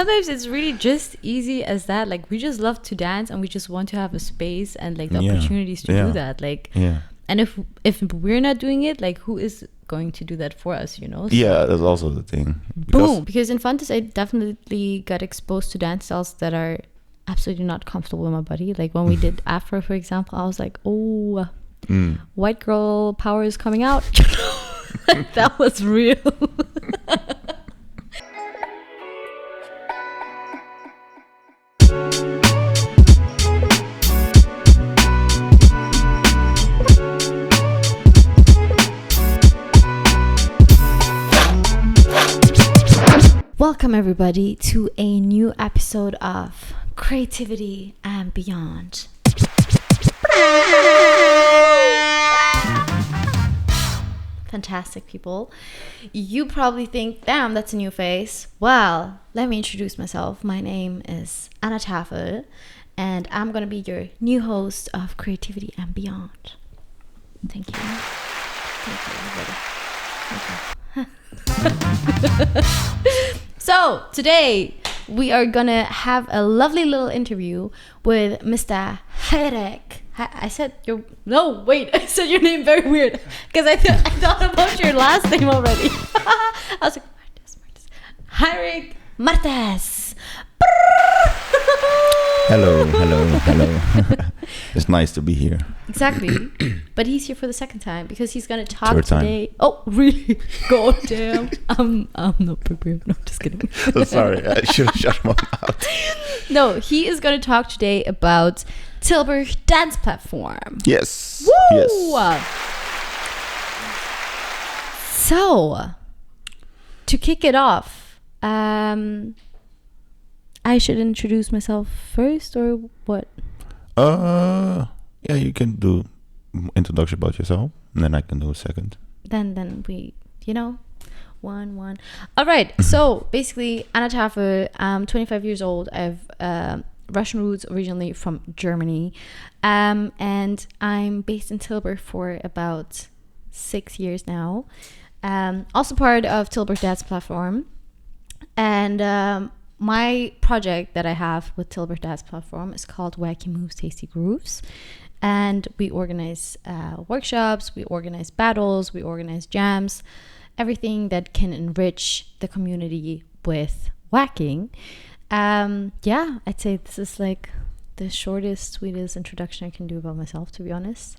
Sometimes it's really just easy as that. Like, we just love to dance and we just want to have a space and like the opportunities to do that. Like, and if we're not doing it, like, who is going to do that for us, you know? So, that's also the thing. Because in Fontys, I definitely got exposed to dance styles that are absolutely not comfortable with my body. Like when we did Afro, for example, I was like, oh, white girl power is coming out. That was real. Welcome everybody to a new episode of Creativity and Beyond. Fantastic, people. You probably think, damn, that's a new face. Well, let me introduce myself. My name is Anna Tafel, and I'm going to be your new host of Creativity and Beyond. Thank you. Thank you, everybody. Thank you. So, today we are going to have a lovely little interview with Mr. Hayrik. I said your name very weird because I thought about your last name already. I was like, Hayrik Martes. Hello. It's nice to be here. Exactly. But he's here for the second time because he's going to talk today. Oh, really? God damn. I'm not prepared. No, just kidding. Sorry, I should have shut my mouth. No, he is going to talk today about Tilburg Dance Platform. Yes. Woo! Yes. So, to kick it off, I should introduce myself first or what? Yeah, you can do introduction about yourself, and then I can do a second. Then we, one. All right. So basically, Anna Tafel. I'm 25 years old. I have Russian roots, originally from Germany, and I'm based in Tilburg for about 6 years now. Also part of Tilburg Dance Platform, and my project that I have with Tilburg Dance Platform is called Wacking Moves, Tasty Grooves. And we organize workshops, we organize battles, we organize jams, everything that can enrich the community with wacking. I'd say this is like the shortest, sweetest introduction I can do about myself, to be honest.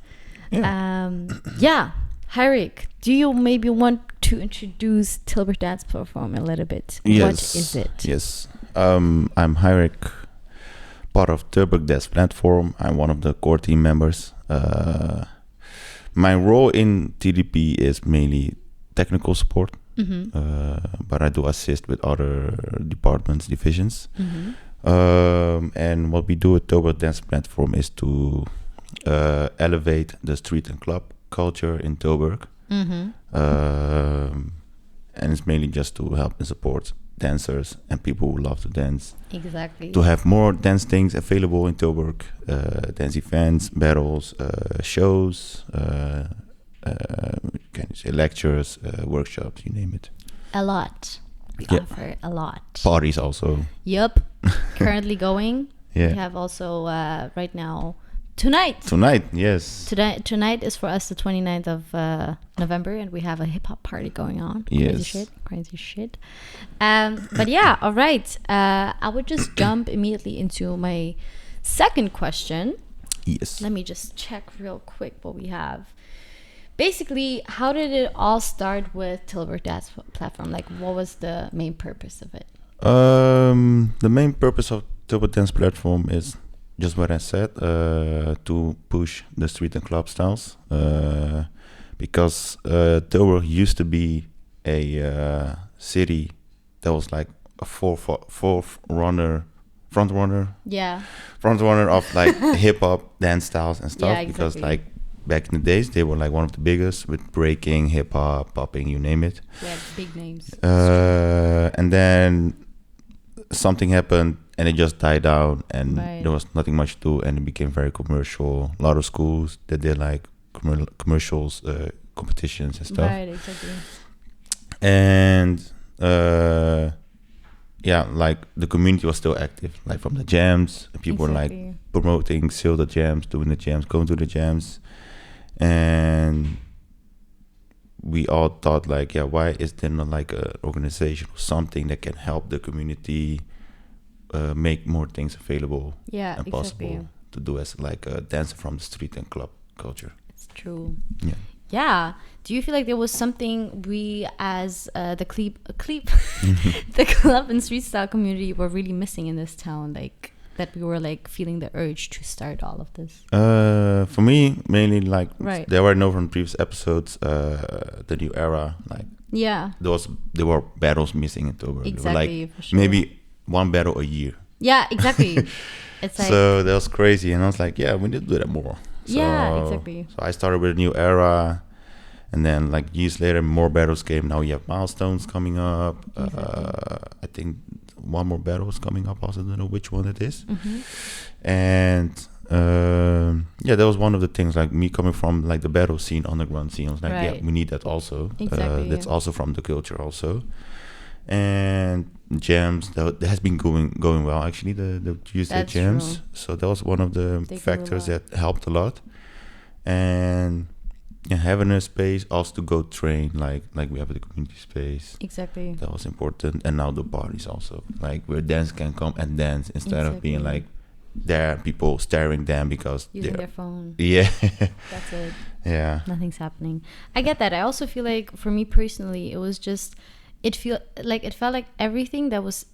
Hayrik, do you maybe want to introduce Tilburg Dance Platform a little bit? Yes. What is it? Yes. I'm Hayrik, part of Tilburg Dance Platform. I'm one of the core team members. My role in TDP is mainly technical support, but I do assist with other departments, divisions. And what we do at Tilburg Dance Platform is to elevate the street and club culture in Tilburg. And it's mainly just to help and support dancers and people who love to dance. Exactly. To have more dance things available in Tilburg, dance events, battles, shows, can you say lectures, workshops, you name it. A lot. We offer a lot. Parties also. Yep. Currently going. Yeah. We have also right now Tonight, yes. Tonight is for us the 29th of November, and we have a hip-hop party going on. Yes. Crazy shit. But yeah, all right. I would just jump immediately into my second question. Yes. Let me just check real quick what we have. Basically, how did it all start with Tilburg Dance Platform? Like, what was the main purpose of it? The main purpose of Tilburg Dance Platform is just what I said, to push the street and club styles, because Tilburg used to be a city that was like a front runner of like hip hop dance styles and stuff. Yeah, exactly. Because like back in the days they were like one of the biggest with breaking, hip hop, popping, you name it. Yeah, big names. And then something happened and it just died out, and there was nothing much to do, and it became very commercial. A lot of schools that did like commercials, competitions and stuff. Right, exactly. And yeah, like the community was still active, like from the jams, people were like promoting, sell the jams, doing the jams, going to the jams, and we all thought like, yeah, why is there not like an organization or something that can help the community make more things available and possible to do as like a dancer from the street and club culture. It's true. Yeah. Yeah. Do you feel like there was something we as the the club and street style community were really missing in this town, like that we were like feeling the urge to start all of this? For me, mainly like there were no from previous episodes, the new era, like there were battles missing in Tilburg. Exactly, like maybe one battle a year. Yeah, exactly. It's like, so that was crazy, and I was like, yeah, we need to do that more. So, yeah, exactly. So I started with a new era, and then like years later, more battles came. Now you have milestones coming up. I think one more battle is coming up. Also, don't know which one it is. And yeah, that was one of the things. Like me coming from like the battle scene, underground scene. I was like, yeah, we need that also. Exactly. That's also from the culture also. And jams that has been going well actually, the Tuesday jams. True. So that was one of the factors that helped a lot. And having a space also to go train, like we have the community space. Exactly. That was important. And now the parties also, like where dance can come and dance instead of being like there people staring them because using their phone. Yeah. That's it. Yeah. Nothing's happening. I get that. I also feel like for me personally, it was just it felt like everything that was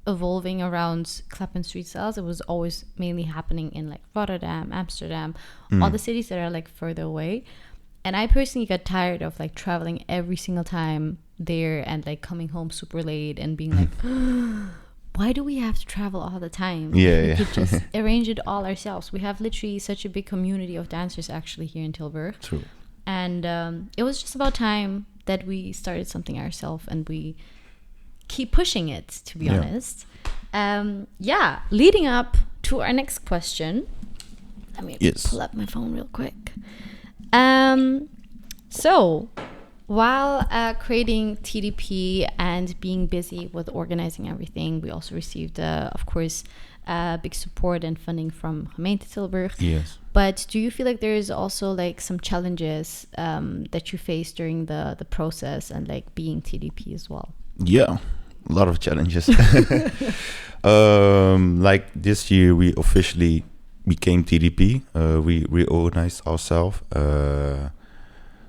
evolving around club and street styles, it was always mainly happening in like Rotterdam, Amsterdam, all the cities that are like further away. And I personally got tired of like traveling every single time there and like coming home super late and being like, why do we have to travel all the time? We could just arrange it all ourselves. We have literally such a big community of dancers actually here in Tilburg. True. And it was just about time that we started something ourselves, and we keep pushing it, to be honest. Leading up to our next question, let me pull up my phone real quick. So while creating TDP and being busy with organizing everything, we also received of course big support and funding from Gemeente Tilburg. Yes. But do you feel like there is also like some challenges that you face during the process and like being TDP as well? Yeah, a lot of challenges. Like this year we officially became TDP. We reorganized ourselves.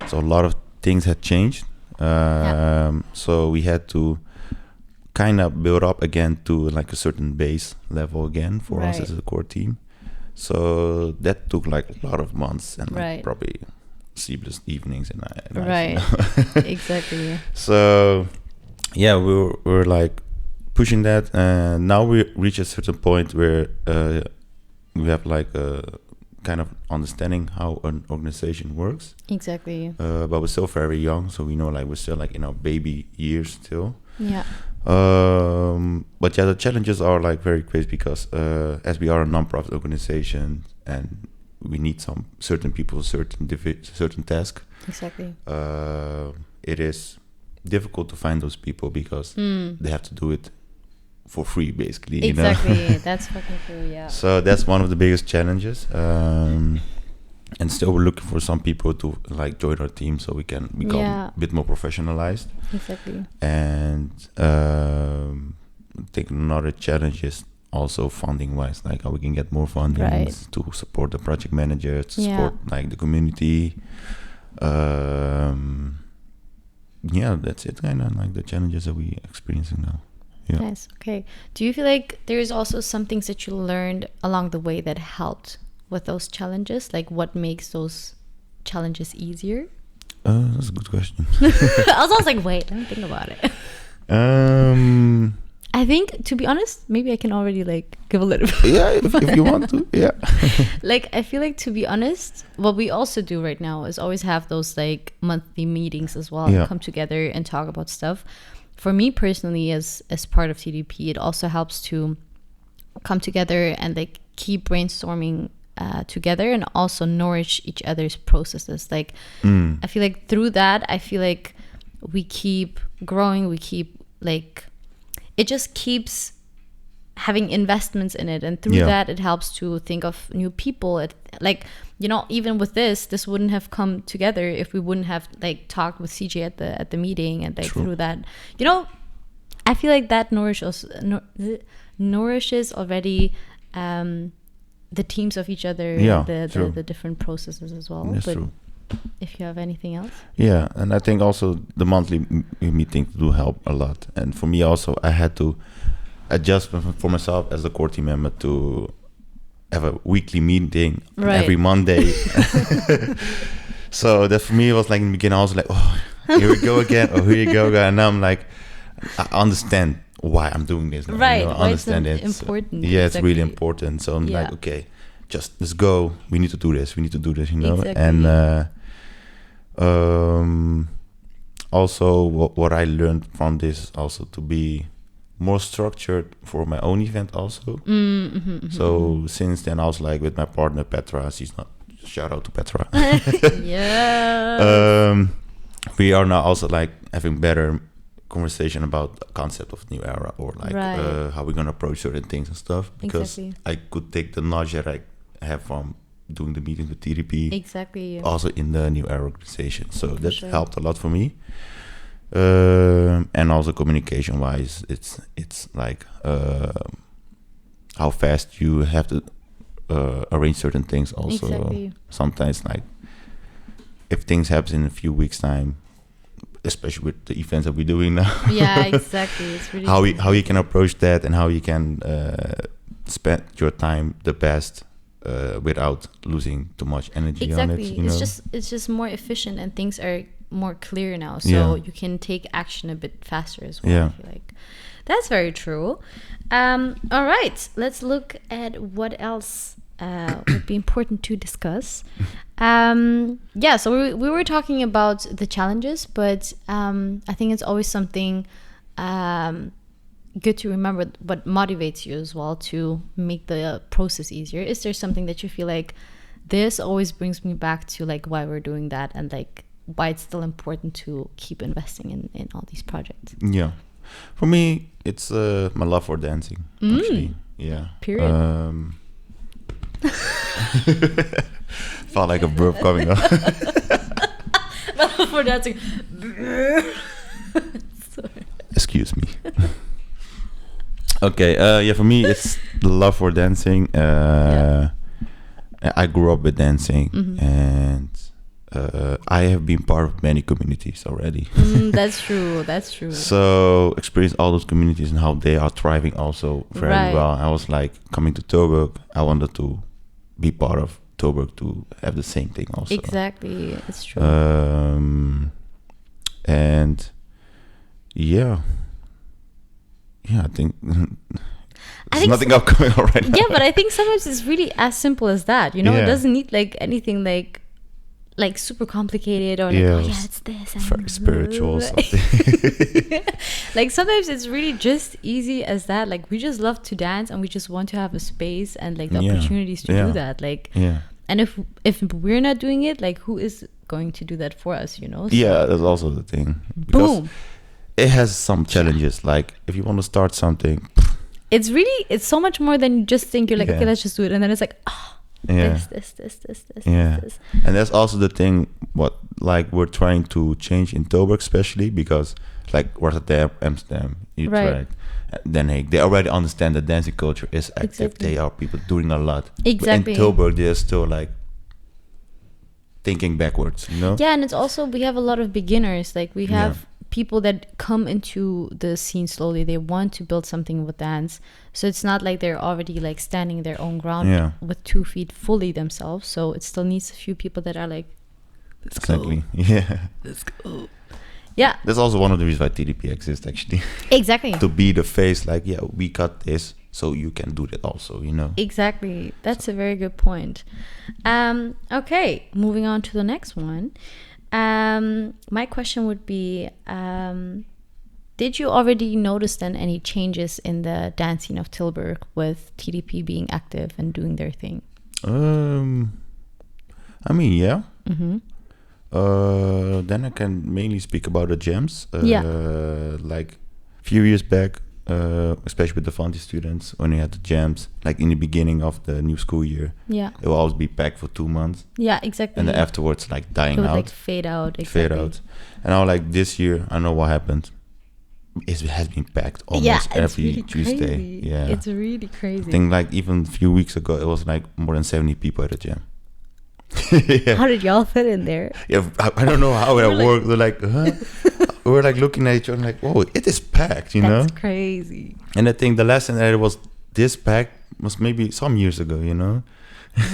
So a lot of things had changed. So we had to kind of build up again to like a certain base level again for us as a core team. So that took like a lot of months and like probably sleepless evenings and nights. Exactly. So yeah, we're like pushing that, and now we reach a certain point where we have like a kind of understanding how an organization works. Exactly. But we're still very young, so we know like we're still like in our baby years still. Yeah. But yeah, the challenges are like very crazy because as we are a non-profit organization and we need some certain people, certain task. Exactly. It is difficult to find those people because they have to do it for free, basically. Exactly. You know? That's fucking true. Yeah. So that's one of the biggest challenges. And still we're looking for some people to like join our team so we can become a bit more professionalized. Exactly. And I think another challenge is also funding wise, like how we can get more funding to support the project manager, to support like the community. That's it, kind of like the challenges that we experiencing now. Yeah. Nice. Okay. Do you feel like there's also some things that you learned along the way that helped with those challenges? Like what makes those challenges easier? That's a good question. I was like, wait, let me think about it. I think, to be honest, maybe I can already like give a little bit. Yeah, if you want to. Yeah. Like, I feel like, to be honest, what we also do right now is always have those like monthly meetings as well, and come together and talk about stuff. For me personally, as part of TDP, it also helps to come together and like keep brainstorming together and also nourish each other's processes. Like, I feel like through that, I feel like we keep growing, we keep like, it just keeps having investments in it, and through that it helps to think of new people. It, like, you know, even with this wouldn't have come together if we wouldn't have like talked with CJ at the meeting, and like through that, you know, I feel like that nourishes already the teams of each other, the different processes as well. That's but true. If you have anything else? Yeah, and I think also the monthly meetings do help a lot. And for me also, I had to adjust for myself as a core team member to have a weekly meeting every Monday. So that for me, it was like in the beginning, I was like, oh, here we go again, or here you go again. And now I'm like, I understand why I'm doing this now. Right, you know, I understand it's important. Yeah, it's really important. So I'm like, okay, just let's go. We need to do this. We need to do this, you know. And also what I learned from this is also to be more structured for my own event also. So since then I was like with my partner Petra, she's not, shout out to Petra. We are now also like having better conversation about the concept of new era, or like how we're gonna approach certain things and stuff, because I could take the knowledge that I have from doing the meetings with TDP also in the new era organization. So that helped a lot for me. And also communication wise, it's like how fast you have to arrange certain things also. Sometimes like if things happen in a few weeks time, especially with the events that we're doing now. It's really how you can approach that, and how you can spend your time the best without losing too much energy on it. You know? It's just more efficient, and things are more clear now, so you can take action a bit faster as well. I feel like that's very true. All right, let's look at what else would be important to discuss. So we were talking about the challenges, but I think it's always something good to remember what motivates you as well to make the process easier. Is there something that you feel like this always brings me back to, like, why we're doing that, and like why it's still important to keep investing in all these projects? Yeah, for me it's my love for dancing, actually. Period. Felt like a burp coming up. My love for dancing. Sorry. Excuse me. Okay, for me it's the love for dancing. I grew up with dancing, and I have been part of many communities already. That's true. So experience all those communities and how they are thriving also very well. I was like, coming to Tilburg, I wanted to be part of Tilburg to have the same thing also. Exactly, it's true. And I think there's nothing upcoming already. Yeah, but I think sometimes it's really as simple as that. You know, it doesn't need like anything like super complicated, or like, it's this and very spiritual or something. Like sometimes it's really just easy as that. Like we just love to dance, and we just want to have a space and like the opportunities to do that. Like, and if we're not doing it, like who is going to do that for us? You know? So, that's also the thing. Because it has some challenges. Like if you want to start something, it's so much more than you just think. You're like, okay, let's just do it, and then it's like, this. And that's also the thing what like we're trying to change in Tilburg, especially because like Rotterdam, Amsterdam, Utrecht, Den Haag, they already understand that dancing culture is active. They are people doing a lot. But in Tilburg, they're still like thinking backwards, you know? Yeah, and it's also, we have a lot of beginners. Like we have people that come into the scene slowly. They want to build something with dance, so it's not like they're already like standing their own ground with 2 feet fully themselves. So it still needs a few people that are like, let's go. Let's go. Yeah, that's also one of the reasons why TDP exists, actually. Exactly. To be the face, like, we got this, so you can do that also, you know? Exactly. That's a very good point. Okay, moving on to the next one. My question would be, did you already notice then any changes in the dance scene of Tilburg with TDP being active and doing their thing? I mean, yeah. Then I can mainly speak about the jams. Like a few years back, especially with the Fontys students, when we had the jams, like in the beginning of the new school year, Yeah. it will always be packed for 2 months. Yeah, exactly. And then afterwards, like dying it would out. like fade out. Exactly. Fade out. And now, like this year, I know what happened. It has been packed almost every really Tuesday. Crazy. Yeah. It's really crazy. I think like even a few weeks ago, it was like more than 70 people at the jam. Yeah. How did y'all fit in there? Yeah, I don't know how it worked. We're like, huh? We're like looking at each other like, whoa, it is packed, you know? That's crazy. And I think the last time that it was this packed was maybe some years ago, you know?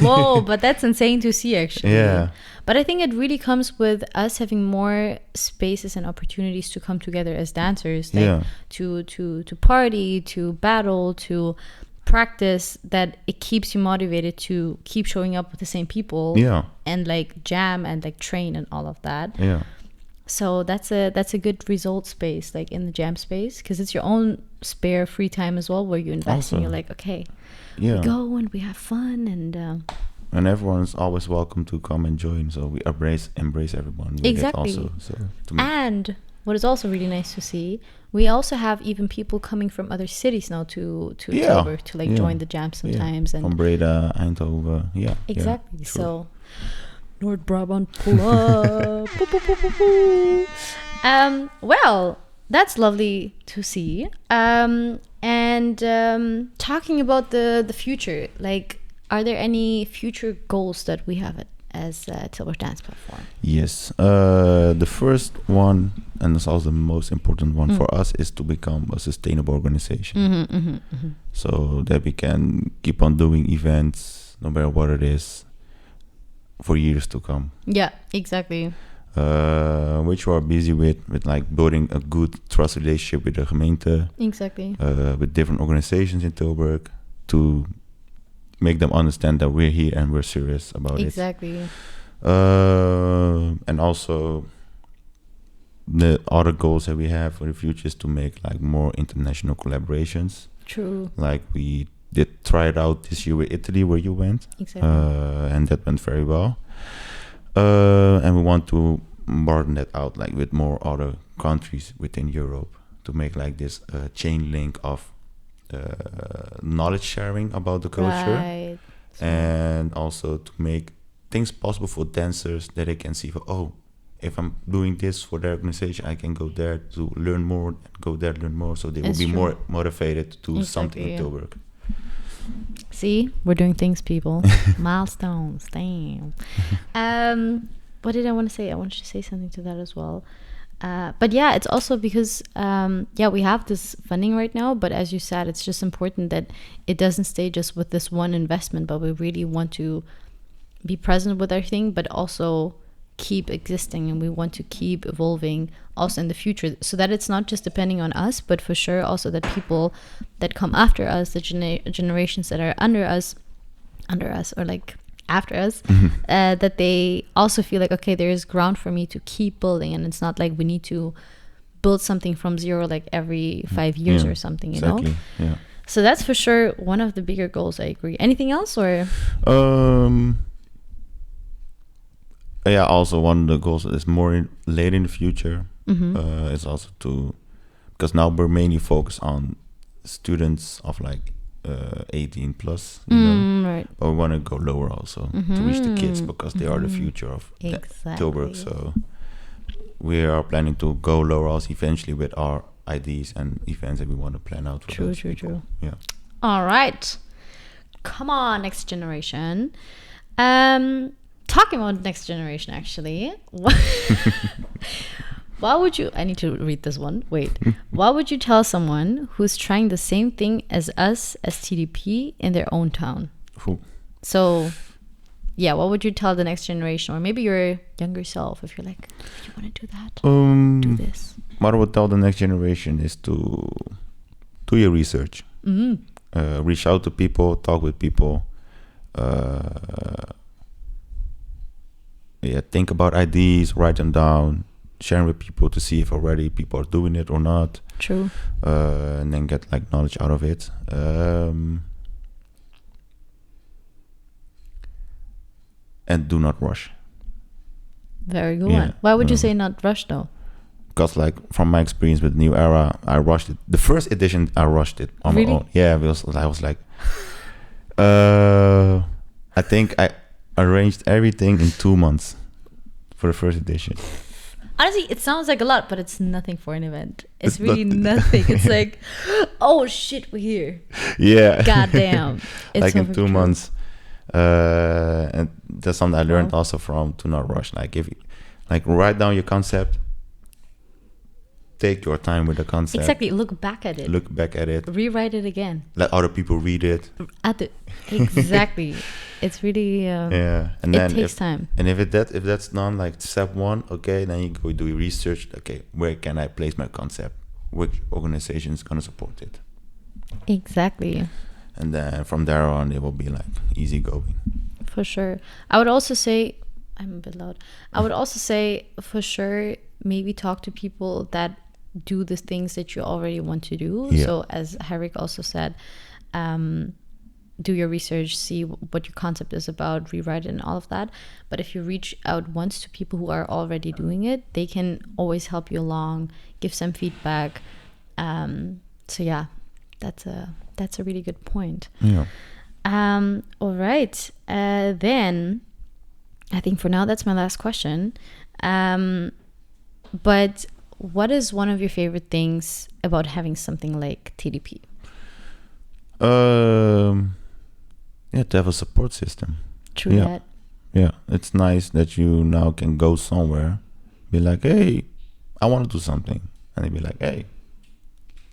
Whoa, but that's insane to see, actually. Yeah. But I think it really comes with us having more spaces and opportunities to come together as dancers, like to party, to battle, to practice, that it keeps you motivated to keep showing up with the same people. Yeah. And like jam and like train and all of that. Yeah. So that's a good result space, like in the jam space, because it's your own spare free time as well, where you invest and you're like, okay, we go and we have fun, and everyone's always welcome to come and join. So we embrace everyone. With exactly. It also, so and what is also really nice to see, we also have even people coming from other cities now to Tilburg to like join the jam sometimes. And from Breda, Eindhoven, exactly. Yeah, so North Brabant, pull up. Well, that's lovely to see. And talking about the future, like, are there any future goals that we have as Tilburg Dance Platform? Yes. The first one, and it's also the most important one for us, is to become a sustainable organization. So that we can keep on doing events, no matter what it is, for years to come. Yeah, exactly. Which we are busy with like building a good trust relationship with the gemeente. Exactly. With different organizations in Tilburg, to make them understand that we're here and we're serious about exactly. it. And also the other goals that we have for the future is to make like more international collaborations. True. Like we did try it out this year with Italy, where you went. Exactly. And that went very well. And we want to broaden that out, like with more other countries within Europe, to make like this chain link of knowledge sharing about the culture, right. And also to make things possible for dancers that they can see, if I'm doing this for their organization, I can go there to learn more, go there to learn more, so they will be more motivated to do something in Tilburg. See, we're doing things, people. Milestones. Damn. What did I want to say? I wanted to say something to that as well. But yeah, it's also because we have this funding right now, but as you said, it's just important that it doesn't stay just with this one investment, but we really want to be present with everything, but also keep existing, and we want to keep evolving also in the future, so that it's not just depending on us, but for sure also that people that come after us, the generations that are under us or like after us, that they also feel like, okay, there is ground for me to keep building, and it's not like we need to build something from zero like every 5 years or something, you know? Yeah. So that's for sure one of the bigger goals. I agree. Anything else, or? Yeah, also one of the goals is more later in the future. Is also because now we're mainly focused on students of like 18 plus, you know, right. but we want to go lower also to reach the kids, because they are the future of Tilburg. So we are planning to go lower also eventually with our ideas and events that we want to plan out for those people. Yeah. All right. Come on, next generation. Talking about next generation, actually. Why would you... I need to read this one. Wait. Why would you tell someone who's trying the same thing as us, as TDP, in their own town? Who? So, yeah, what would you tell the next generation? Or maybe your younger self, if you're like, if you want to do that, do this. What I would tell the next generation is to do your research. Reach out to people, talk with people. Think about ideas, write them down, share with people to see if already people are doing it or not. True. And then get like knowledge out of it. And do not rush. Very good one. Why would you say not rush though? because like from my experience with New Era, I rushed it. The first edition, I rushed it on my own. Yeah, because I was like, I think I arranged everything in 2 months for the first edition. Honestly, it sounds like a lot, but it's nothing for an event. It's really nothing. It's like, oh shit, we're here. Yeah. Goddamn. It's like so in 2 true. months. And that's something I learned also from to not rush. Like if you like write down your concept, take your time with the concept. Exactly. Look back at it. Look back at it. Rewrite it again. Let other people read it. Exactly. It's really yeah, and it then takes time. And if that's done, like step 1, okay, then you go do your research. Okay, where can I place my concept? Which organization is gonna support it? Exactly. And then from there on, it will be like easy going. For sure. I would also say, I'm a bit loud. I would also say for sure, maybe talk to people that do the things that you already want to do. Yeah. So as Hayrik also said, do your research, see what your concept is about, rewrite it and all of that. But if you reach out once to people who are already doing it, they can always help you along, give some feedback. So yeah, that's a really good point. Yeah. All right. Then I think for now that's my last question. But what is one of your favorite things about having something like TDP? Yeah, to have a support system. True Yeah. that. Yeah, it's nice that you now can go somewhere, be like, hey, I want to do something, and they be like, hey,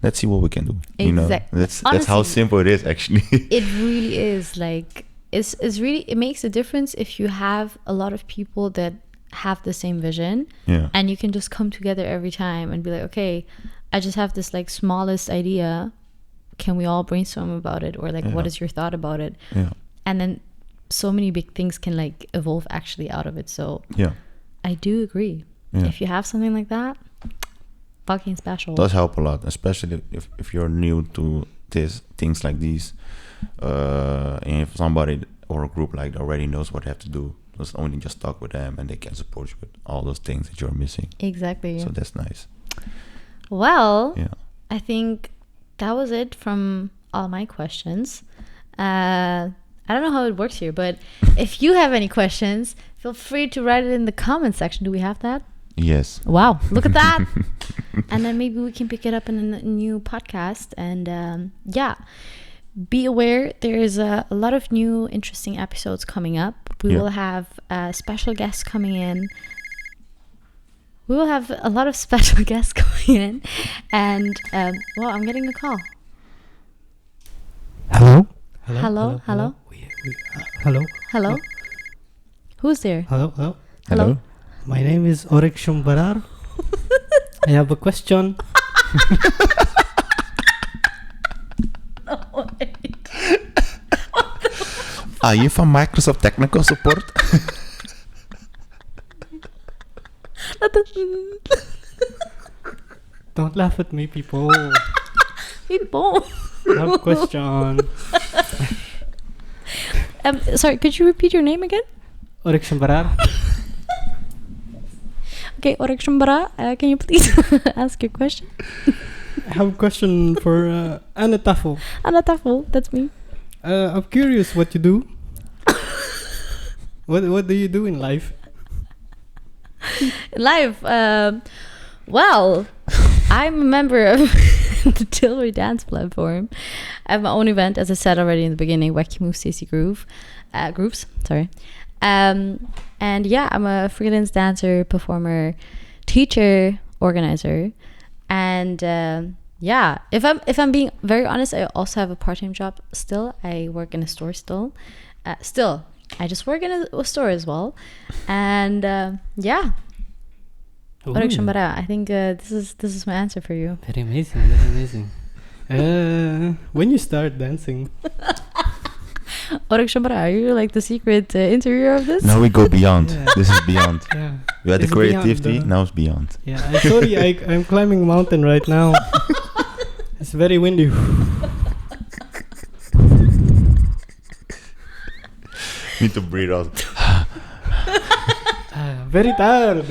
let's see what we can do. You know, that's how Honestly, simple it is actually. It really is. Like it's really, it makes a difference if you have a lot of people that have the same vision. Yeah. And you can just come together every time and be like, okay, I just have this like smallest idea. Can we all brainstorm about it? Or like, what is your thought about it? Yeah. And then so many big things can like evolve actually out of it. So Yeah. I do agree. Yeah. If you have something like that, fucking special. Does help a lot, especially if you're new to things like these. And if somebody or a group like already knows what they have to do, just only just talk with them and they can support you with all those things that you're missing. Exactly. So that's nice. Well, Yeah. I think that was it from all my questions. I don't know how it works here, but if you have any questions, feel free to write it in the comment section. Do we have that? Yes. Wow, look at that. And then maybe we can pick it up in a new podcast. And yeah, be aware there is a lot of new interesting episodes coming up. We will have special guests coming in. We will have a lot of special guests coming in. And well, I'm getting a call. Hello? Hello? Hello? Hello? Hello? Who's there? Hello? Hello? Hello? My name is Urukshunbarar. I have a question. No way. Are you from Microsoft Technical Support? Don't laugh at me, people. People. I have a question. Sorry, could you repeat your name again? Urukshunbarar. Okay, Urukshunbarar, can you please ask your question? I have a question for Anna Tafel. Anna Tafel, that's me. I'm curious what you do. What do you do in life? Live, well, I'm a member of the Tilburg Dance Platform. I have my own event, as I said already in the beginning, Wacky Move Stacy Grooves, sorry. And yeah, I'm a freelance dancer, performer, teacher, organizer. And yeah, if I'm being very honest, I also have a part-time job still. I work in a store still. I just work in a store as well. And yeah. Urukshunbarar, I think this is my answer for you. Very amazing, very amazing. When you start dancing? Urukshunbarar, are you like the secret interviewer of this? Now we go beyond. Yeah. This is beyond. Yeah. We had the It's beyond creativity, the- now it's beyond. Yeah, I'm sorry, I'm climbing a mountain right now. It's very windy. Need to breathe out. Very tired.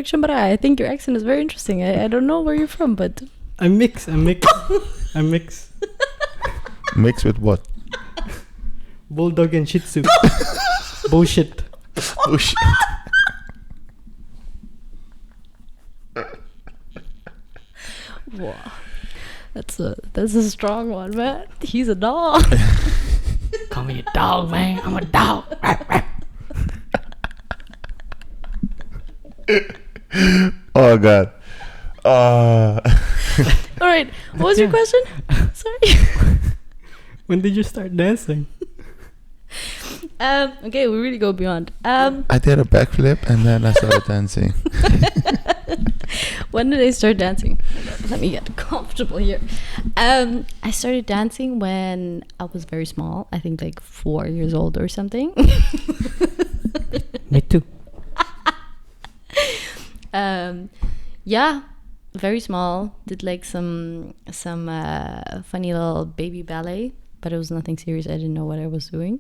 Urukshunbarar. I think your accent is very interesting. I don't know where you're from, but I mix. Mixed with what? Bulldog and Shih Tzu. Bullshit. Oh shit. wow, that's a strong one, man. He's a dog. Call me a dog, man. I'm a dog. Oh god. All right, what was your question? Sorry. When did you start dancing? Okay, we really go beyond. I did a backflip and then I started dancing. When did I start dancing? Let me get comfortable here. I started dancing when I was very small. I think like 4 years old or something. Me too. Yeah, very small. Did like some funny little baby ballet, but it was nothing serious. I didn't know what I was doing.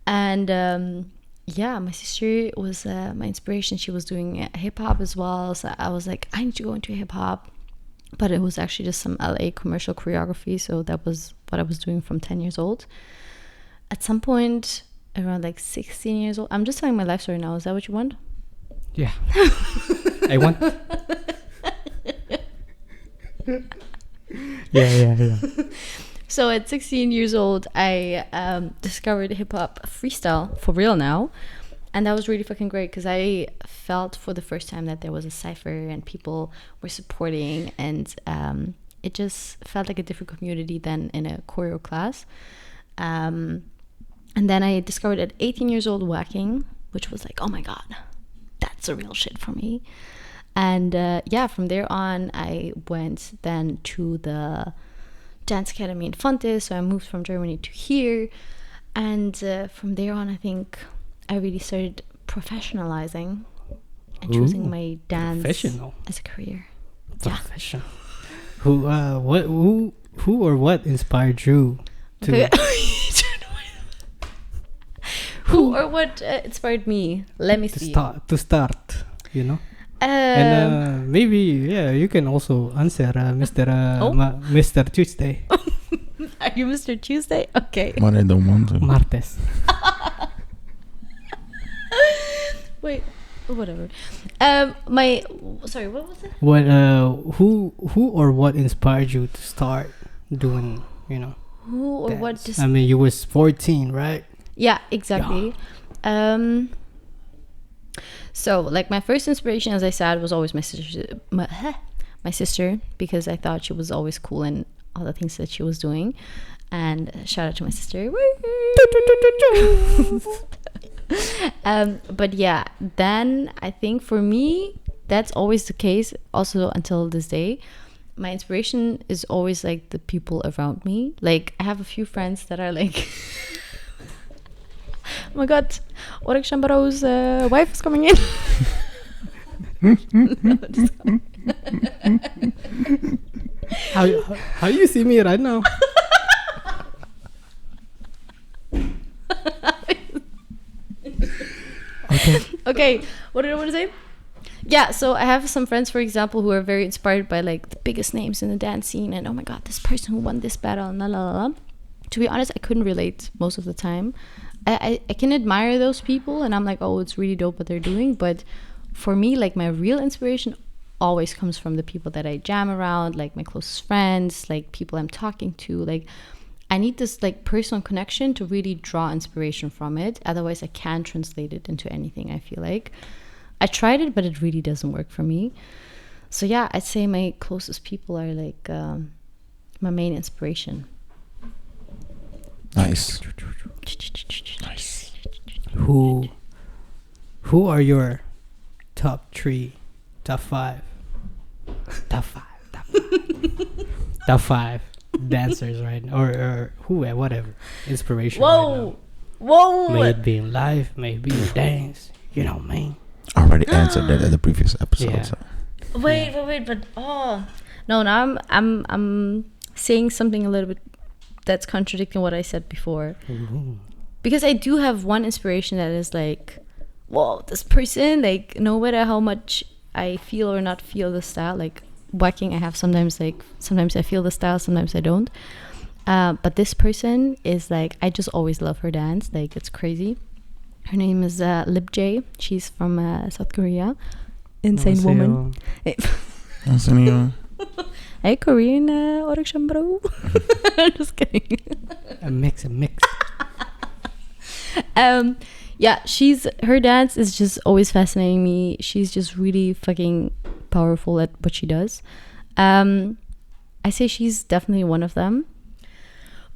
And yeah, my sister was my inspiration. She was doing hip hop as well, so I was like, I need to go into hip hop. But it was actually just some LA commercial choreography, so that was what I was doing from 10 years old. At some point, around like 16 years old, I'm just telling my life story now. Is that what you want? Yeah. I want. Yeah. So at 16 years old, I discovered hip-hop freestyle for real now. And that was really fucking great because I felt for the first time that there was a cypher and people were supporting, and it just felt like a different community than in a choreo class. And then I discovered at 18 years old wacking, which was like, oh my God, that's the real shit for me. And yeah, from there on, I went then to the dance academy in Fontys. So I moved from Germany to here. And from there on, I think I really started professionalizing and choosing my dance as a career. Professional. Yeah. Who or what inspired you to? Who or what inspired me? Let me see. To start, you know. And maybe you can also answer Mr. Tuesday. Are you Mr. Tuesday? Okay. But I don't want to. Martes. Wait, whatever. Sorry, what was it? What? Who or what inspired you to start doing? You know. Who or dance? what? I mean, you was 14, right? Yeah, exactly. Yeah. So, like, my first inspiration, as I said, was always my sister, because I thought she was always cool in all the things that she was doing. And shout out to my sister. But yeah, then I think for me, that's always the case, also until this day. My inspiration is always like the people around me. Like, I have a few friends that are like, oh my God, Urukshunbarar's wife is coming in. How you see me right now? Okay, what did I want to say? Yeah, so I have some friends, for example, who are very inspired by like the biggest names in the dance scene, and oh my God, this person who won this battle, and la la la. To be honest, I couldn't relate most of the time. I can admire those people, and I'm like, oh, it's really dope what they're doing. But for me, like, my real inspiration always comes from the people that I jam around, like my closest friends, like people I'm talking to. Like, I need this like personal connection to really draw inspiration from it. Otherwise, I can't translate it into anything, I feel like. I tried it, but it really doesn't work for me. So yeah, I'd say my closest people are like my main inspiration. Nice. Who are your top 3, top 5 dancers right now, or who, whatever inspiration? Whoa, May it be in life, may it be in dance. You know what I mean? I already answered that at the previous episode. Yeah. So. Wait, but no, now I'm saying something a little bit that's contradicting what I said before. Ooh. Because I do have one inspiration that is like, whoa, this person, like, no matter how much I feel or not feel the style. Like wacking, I have sometimes I feel the style, sometimes I don't. But this person is like, I just always love her dance. Like it's crazy. Her name is Lip J. She's from South Korea. Insane woman. Hey, Korean Urukshunbarar. I'm just kidding. A mix. Yeah, her dance is just always fascinating me. She's just really fucking powerful at what she does. I say she's definitely one of them.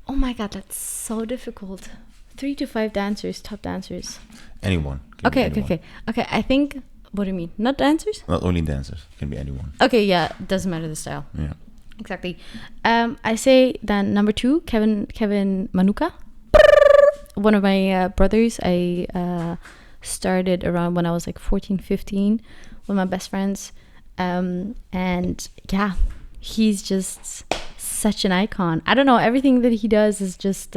Oh my god, that's so difficult. 3 to 5 dancers, top dancers. Anyone. Okay. I think. What do you mean? Not dancers? Not only dancers. Can be anyone. Okay, yeah, doesn't matter the style. Yeah. Exactly. I say then number 2, Kevin Manuka. One of my brothers. I started around when I was like 14, 15 with my best friends. And yeah, he's just such an icon. I don't know, everything that he does is just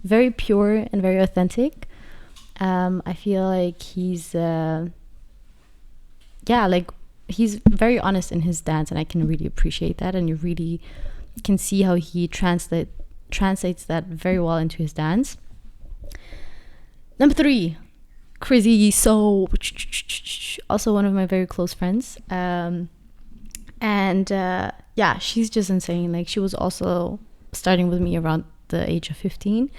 very pure and very authentic. I feel like he's he's very honest in his dance, and I can really appreciate that, and you really can see how he translates that very well into his dance. Number 3, Crazy So, also one of my very close friends. Yeah, she's just insane. Like she was also starting with me around the age of 15,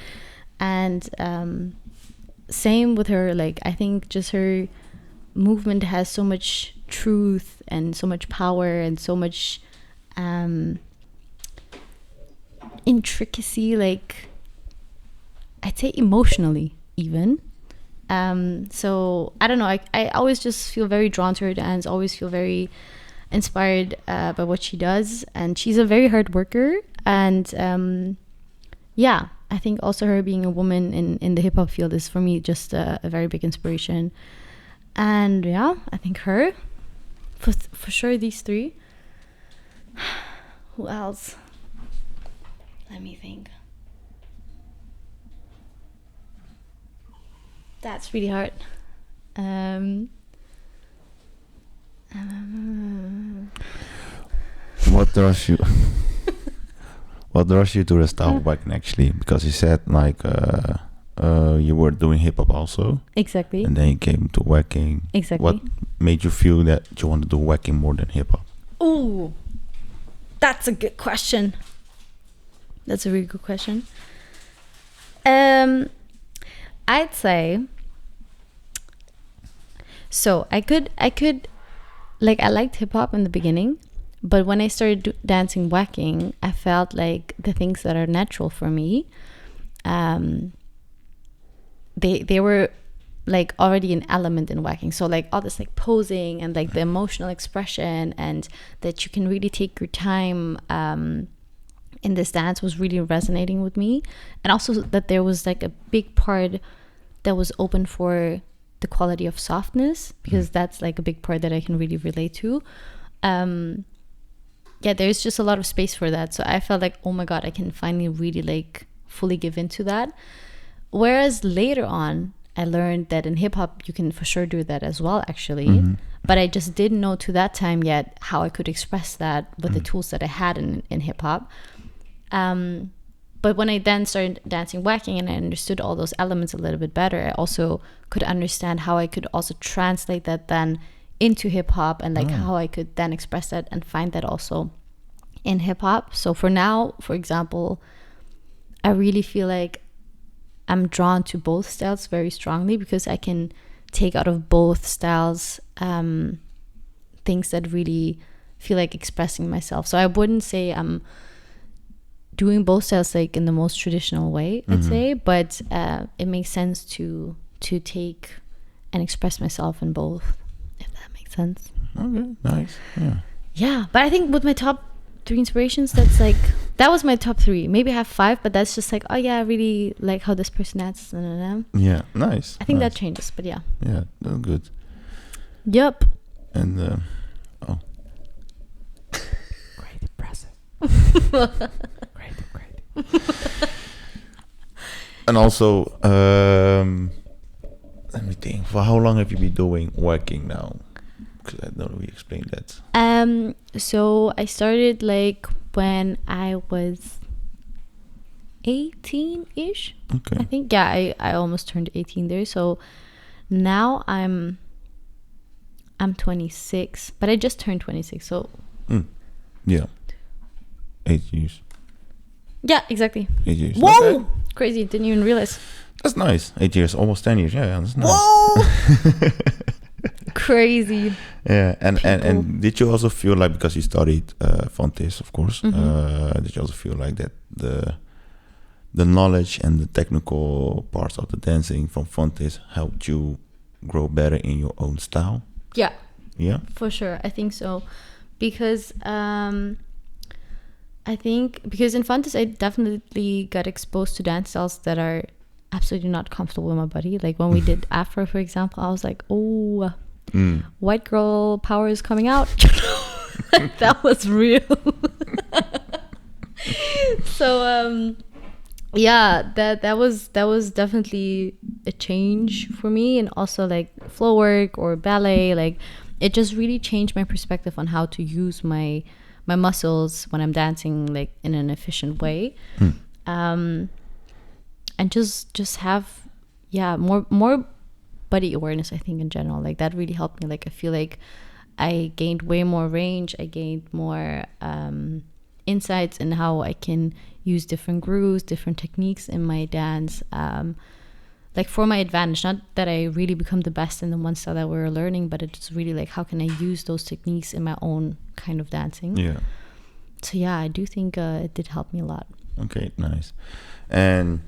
and same with her. Like I think just her movement has so much truth and so much power and so much intricacy, like I'd say emotionally even. So I don't know, I always just feel very drawn to her dance, always feel very inspired by what she does, and she's a very hard worker. And yeah, I think also her being a woman in the hip-hop field is for me just a very big inspiration. And yeah, I think her for sure, these 3. Who else? Let me think. That's really hard. What draws you? What draws you to the style of wacking actually? Because you said like you were doing hip hop also. Exactly. And then you came to wacking. Exactly. What made you feel that you want to do wacking more than hip hop? Ooh, that's a good question. That's a really good question. I'd say. So I could like, I liked hip hop in the beginning, but when I started dancing wacking, I felt like the things that are natural for me, they were like already an element in wacking. So like all this like posing and like the emotional expression, and that you can really take your time in this dance was really resonating with me. And also that there was like a big part that was open for the quality of softness, because that's like a big part that I can really relate to. Yeah, there's just a lot of space for that. So I felt like, oh my god, I can finally really like fully give into that. Whereas later on, I learned that in hip hop, you can for sure do that as well, actually. But I just didn't know to that time yet how I could express that with the tools that I had in hip hop. But when I then started dancing wacking and I understood all those elements a little bit better, I also could understand how I could also translate that then into hip hop, and like how I could then express that and find that also in hip hop. So for now, for example, I really feel like I'm drawn to both styles very strongly, because I can take out of both styles things that really feel like expressing myself. So I wouldn't say I'm doing both styles like in the most traditional way, I'd say, but it makes sense to take and express myself in both, if that makes sense. Okay, nice. Yeah, but I think with my top 3 inspirations, that's like, that was my top 3. Maybe I have 5, but that's just like, oh yeah, I really like how this person acts. Yeah, nice. I think that changes, but yeah. Yeah, that's good. Yep. And Great, impressive. Great. and also, let me think. For how long have you been doing wacking now? Because I don't really explain that. So I started like when I was 18-ish. Okay. I think, yeah, I almost turned 18 there. So now I'm 26, but I just turned 26. So yeah, 8 years. Yeah, exactly. 8 years. Whoa! Okay. Crazy. Didn't even realize. That's nice. 8 years, almost 10 years. Yeah, that's nice. Whoa! Crazy. Yeah, and did you also feel like, because you studied Fontys, of course, did you also feel like that the knowledge and the technical parts of the dancing from Fontys helped you grow better in your own style? Yeah. Yeah? For sure. I think so. Because I think because in Fontys I definitely got exposed to dance styles that are absolutely not comfortable in my body. Like when we did Afro, for example, I was like, oh, white girl power is coming out. That was real. So yeah, that was definitely a change for me. And also like flow work or ballet, like it just really changed my perspective on how to use my muscles when I'm dancing, like in an efficient way. And just have more body awareness, I think, in general. Like that really helped me. Like I feel like I gained way more range. I gained more insights in how I can use different grooves, different techniques in my dance, like for my advantage. Not that I really become the best in the one style that we're learning, but it's really like how can I use those techniques in my own kind of dancing. Yeah. So yeah, I do think it did help me a lot. Okay, nice. And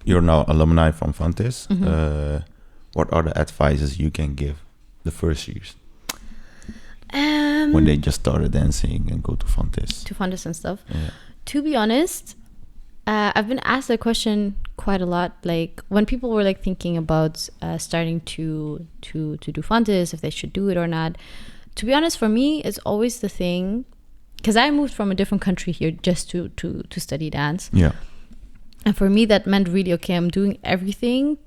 you're now alumni from Fontys. What are the advices you can give the first years when they just started dancing and go to Fontys? To Fontys and stuff. Yeah. To be honest, I've been asked that question quite a lot. Like when people were like thinking about starting to do Fontys, if they should do it or not. To be honest, for me, it's always the thing, because I moved from a different country here just to study dance. Yeah. And for me, that meant really, okay, I'm doing everything,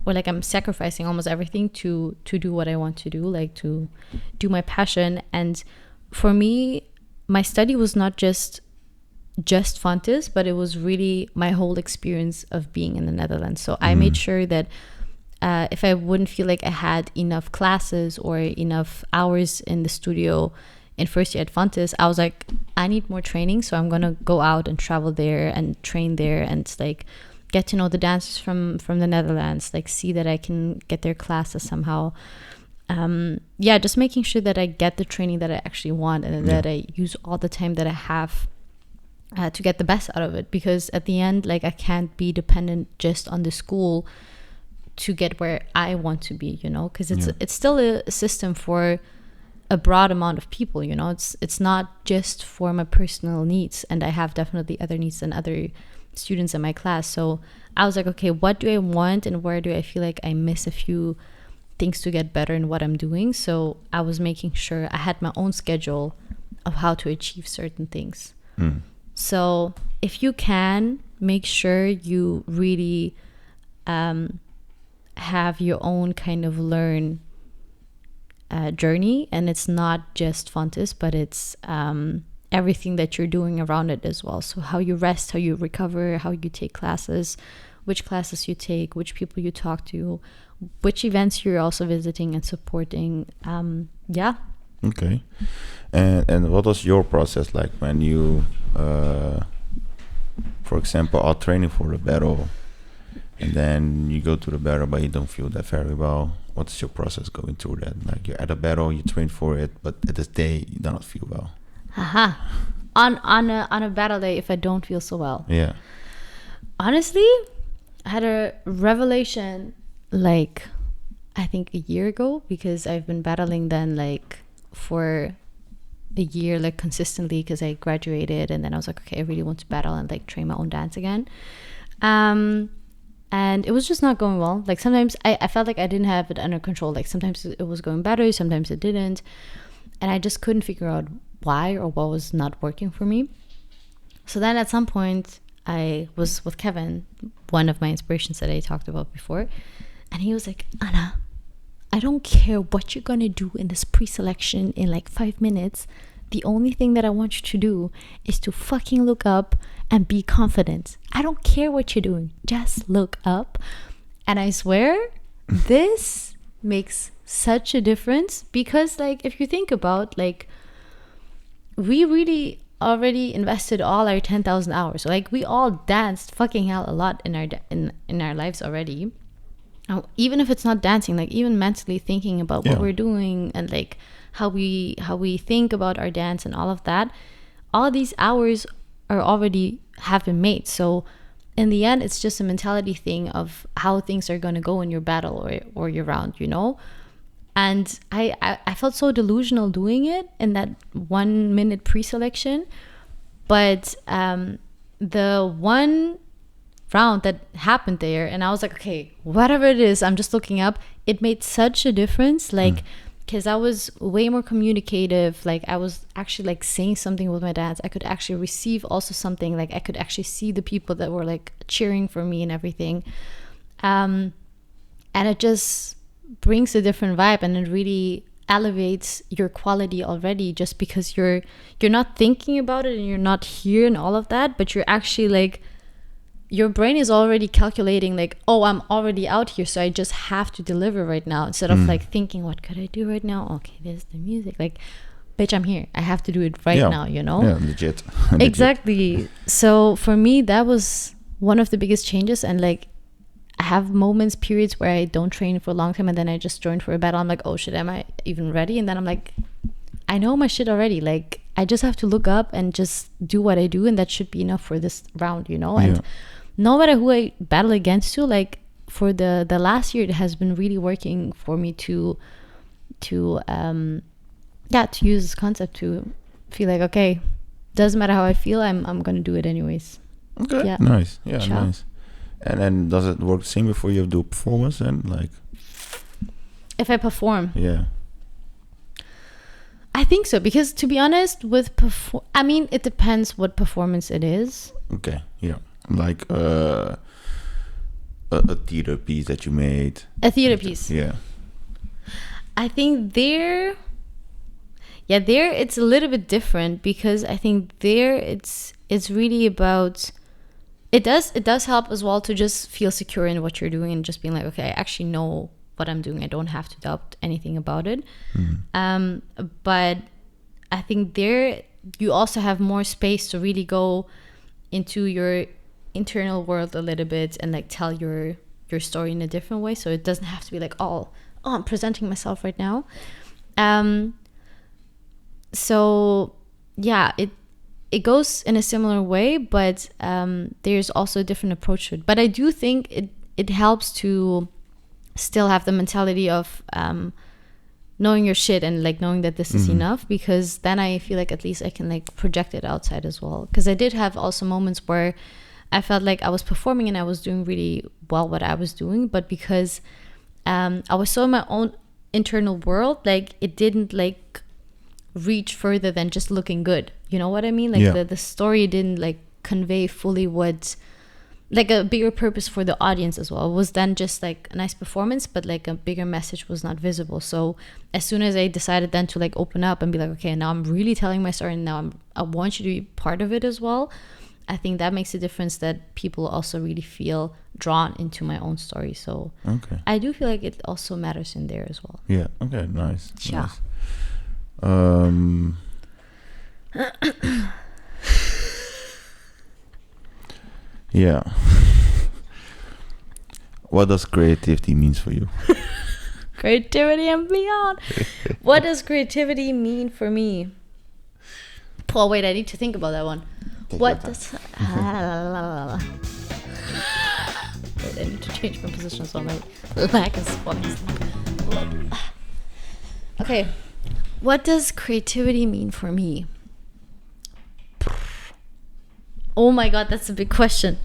or like I'm sacrificing almost everything to do what I want to do, like to do my passion. And for me, my study was not just Fontys, but it was really my whole experience of being in the Netherlands. So I made sure that if I wouldn't feel like I had enough classes or enough hours in the studio in first year at Fontys, I was like, I need more training, so I'm gonna go out and travel there and train there and like get to know the dancers from the Netherlands, like see that I can get their classes somehow. Just making sure that I get the training that I actually want and that I use all the time that I have to get the best out of it. Because at the end, like I can't be dependent just on the school to get where I want to be, you know, because it's still a system for a broad amount of people, you know. It's not just for my personal needs, and I have definitely other needs than other students in my class. So I was like, okay, what do I want and where do I feel like I miss a few things to get better in what I'm doing? So I was making sure I had my own schedule of how to achieve certain things. So if you can, make sure you really have your own kind of learn journey, and it's not just Fontys, but it's everything that you're doing around it as well. So how you rest, how you recover, how you take classes, which classes you take, which people you talk to, which events you're also visiting and supporting. Okay. And what was your process like when you for example, are training for the battle and then you go to the battle but you don't feel that very well? What's your process going through that? Like you're at a battle, you train for it, but at this day you do not feel well. On a battle day, if I don't feel so well. Yeah. Honestly, I had a revelation like I think a year ago, because I've been battling then like for a year, like consistently, because I graduated and then I was like, okay, I really want to battle and like train my own dance again. And it was just not going well. Like sometimes I felt like I didn't have it under control. Like sometimes it was going better, sometimes it didn't. And I just couldn't figure out why or what was not working for me. So then at some point I was with Kevin, one of my inspirations that I talked about before. And he was like, Anna, I don't care what you're gonna do in this pre-selection in like 5 minutes. The only thing that I want you to do is to fucking look up and be confident. I don't care what you're doing. Just look up. And I swear, this makes such a difference, because like if you think about, like, we really already invested all our 10,000 hours. Like, we all danced fucking hell a lot in our lives already. Even if it's not dancing, like even mentally thinking about what we're doing and like how we think about our dance and all of that, all these hours are already have been made. So in the end, it's just a mentality thing of how things are going to go in your battle or your round, you know. And I felt so delusional doing it in that 1 minute pre-selection, but the one round that happened there, and I was like, okay, whatever it is, I'm just looking up, it made such a difference, like, because I was way more communicative. Like, I was actually like saying something with my dance. I could actually receive also something, like I could actually see the people that were like cheering for me and everything, and it just brings a different vibe, and it really elevates your quality already, just because you're not thinking about it and you're not here and all of that, but you're actually like, your brain is already calculating like, oh, I'm already out here, so I just have to deliver right now, instead of like thinking, what could I do right now? Okay, there's the music. Like, bitch, I'm here. I have to do it right now, you know? Yeah, legit. Exactly. So for me, that was one of the biggest changes. And like, I have periods where I don't train for a long time, and then I just join for a battle. I'm like, oh shit, am I even ready? And then I'm like, I know my shit already. Like, I just have to look up and just do what I do, and that should be enough for this round, you know? And no matter who I battle against to, like for the last year, it has been really working for me to use this concept to feel like, okay, doesn't matter how I feel, I'm gonna do it anyways. Okay, yeah. Nice. Yeah, nice. And then does it work the same before you do a performance then? Like, if I perform? Yeah. I think so, because to be honest, with I mean, it depends what performance it is. Okay, yeah. Like a theater piece that you made. A theater piece. Yeah. I think there it's a little bit different, because I think there it's really about, it does help as well to just feel secure in what you're doing and just being like, okay, I actually know what I'm doing. I don't have to doubt anything about it. But I think there you also have more space to really go into your internal world a little bit and like tell your story in a different way. So it doesn't have to be like, oh, I'm presenting myself right now. So yeah, it goes in a similar way, but there's also a different approach to it. But I do think it helps to still have the mentality of knowing your shit and like knowing that this is enough, because then I feel like at least I can like project it outside as well. Because I did have also moments where I felt like I was performing and I was doing really well what I was doing, but because I was so in my own internal world, like it didn't like reach further than just looking good. You know what I mean? Like the story didn't like convey fully what, like a bigger purpose for the audience as well. It was then just like a nice performance, but like a bigger message was not visible. So as soon as I decided then to like open up and be like, okay, now I'm really telling my story, and now I want you to be part of it as well, I think that makes a difference, that people also really feel drawn into my own story. So I do feel like it also matters in there as well. Yeah. Okay. Nice. Yeah. Nice. Yeah. What does creativity means for you? Creativity and beyond. What does creativity mean for me? Oh wait, I need to think about that one. What does wait, I need to change my position so my leg is falling. Okay. What does creativity mean for me? Oh my god, that's a big question.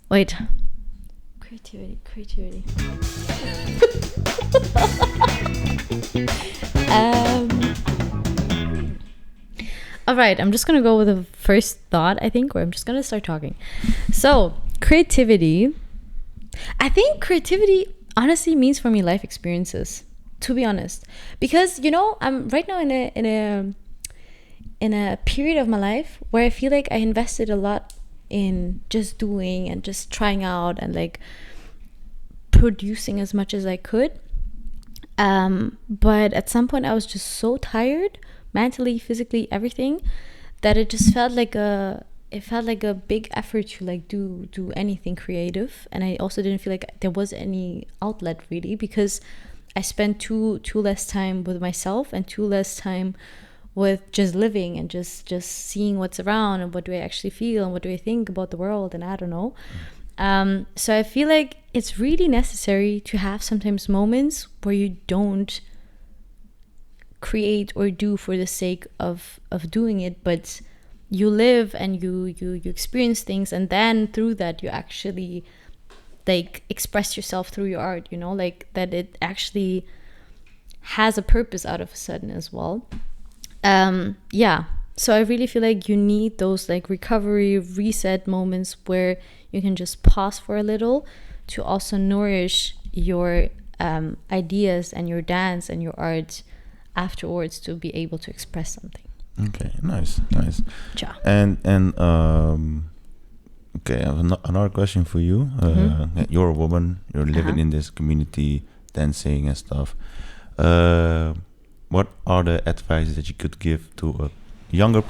Wait. Creativity. All right, I'm just gonna go with the first thought, I think, or I'm just gonna start talking. So, creativity. I think creativity honestly means for me life experiences, to be honest, because I'm right now in a period of my life where I feel like I invested a lot in just doing and just trying out and like producing as much as I could. But at some point I was just so tired, mentally, physically, everything, that it just felt like a big effort to like do anything creative. And I also didn't feel like there was any outlet really, because I spent too less time with myself and too less time with just living and just seeing what's around and what do I actually feel and what do I think about the world, and I don't know. So I feel like it's really necessary to have sometimes moments where you don't create or do for the sake of doing it, but you live and you experience things, and then through that you actually like express yourself through your art, like that it actually has a purpose out of a sudden as well. So I really feel like you need those like recovery, reset moments where you can just pause for a little to also nourish your ideas and your dance and your art afterwards to be able to express something. Okay, nice. Ciao. And okay, I have another question for you. You're a woman, you're living in this community, dancing and stuff. What are the advice that you could give to a younger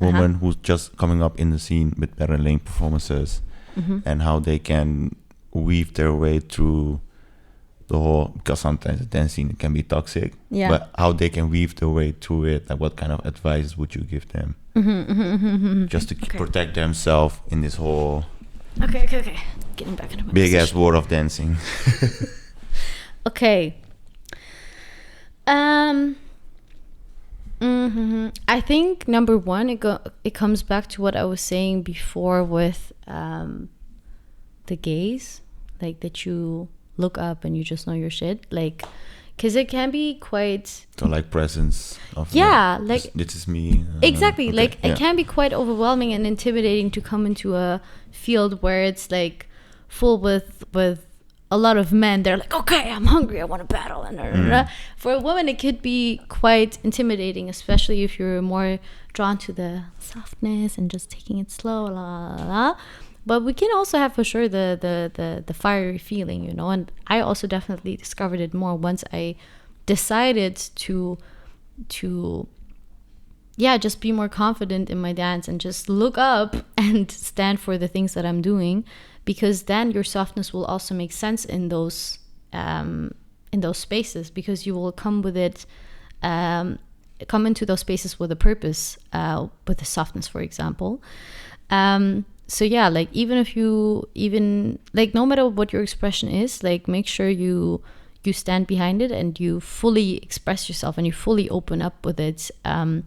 woman who's just coming up in the scene with paralleling performances, and how they can weave their way through the whole, because sometimes the dance scene can be toxic, but how they can weave their way through it, like what kind of advice would you give them just to protect themselves in this whole getting back into my big ass world of dancing? Okay. I think number one, it comes back to what I was saying before with the gaze, like that you look up and you just know your shit, like, because it can be quite like presence of like this is me, exactly, like it can be quite overwhelming and intimidating to come into a field where it's like full with a lot of men. They're like, okay, I'm hungry, I want to battle, and for a woman it could be quite intimidating, especially if you're more drawn to the softness and just taking it slow, la la la. But we can also have for sure the fiery feeling, and I also definitely discovered it more once I decided to just be more confident in my dance and just look up and stand for the things that I'm doing, because then your softness will also make sense in those spaces, because you will come into those spaces with a purpose, with the softness, for example. So yeah, like even no matter what your expression is, like make sure you stand behind it and you fully express yourself and you fully open up with it, and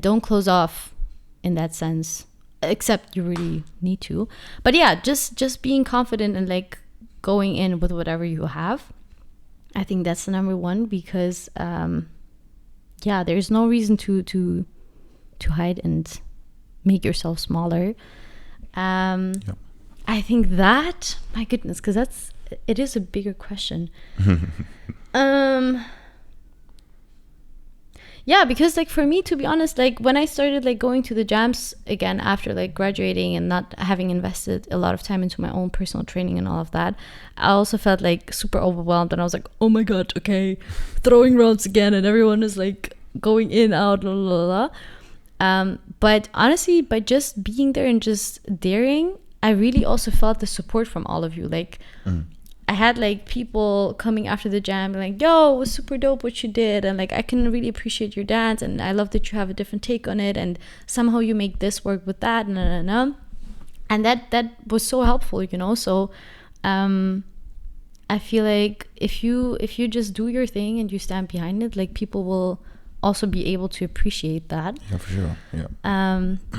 don't close off in that sense, except you really need to. But yeah, just being confident and like going in with whatever you have. I think that's the number one, because there's no reason to hide and make yourself smaller. I think that, my goodness, because it is a bigger question. Because like for me, to be honest, like when I started like going to the jams again after like graduating and not having invested a lot of time into my own personal training and all of that, I also felt like super overwhelmed, and I was like, oh my god, okay, throwing rounds again, and everyone is like going in, out, la la la. But honestly, by just being there and just daring, I really also felt the support from all of you. Like, I had like people coming after the jam like, yo, it was super dope what you did, and like I can really appreciate your dance, and I love that you have a different take on it, and somehow you make this work with that, and that was so helpful, So I feel like if you just do your thing and you stand behind it, like people will also be able to appreciate that. Yeah, for sure.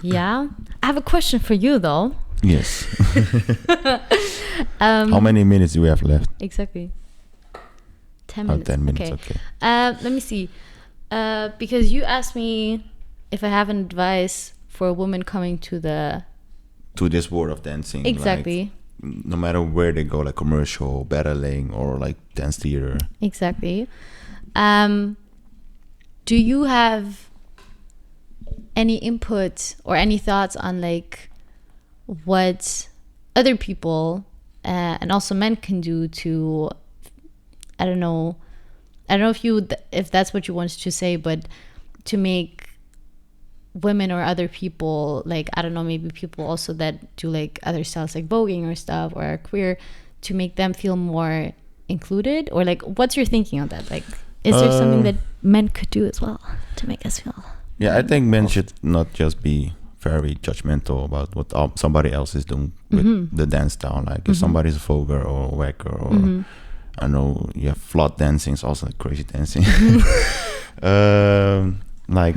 Yeah. I have a question for you though. Yes. How many minutes do we have left? Exactly. 10 minutes. 10 minutes, okay. Let me see. Because you asked me if I have an advice for a woman coming to this world of dancing. Exactly. Like, no matter where they go, like commercial, battling, or like dance theater. Exactly. Do you have any input or any thoughts on like what other people and also men can do to, I don't know if that's what you wanted to say, but to make women or other people, like, I don't know, maybe people also that do like other styles like voguing or stuff or are queer, to make them feel more included? Or like, what's your thinking on that? Like, is there something that men could do as well to make us feel? Yeah, I think men should not just be very judgmental about what somebody else is doing with the dance style. Like if somebody's a voguer or a whacker or I don't know, you have flood dancing, it's also like crazy dancing. Like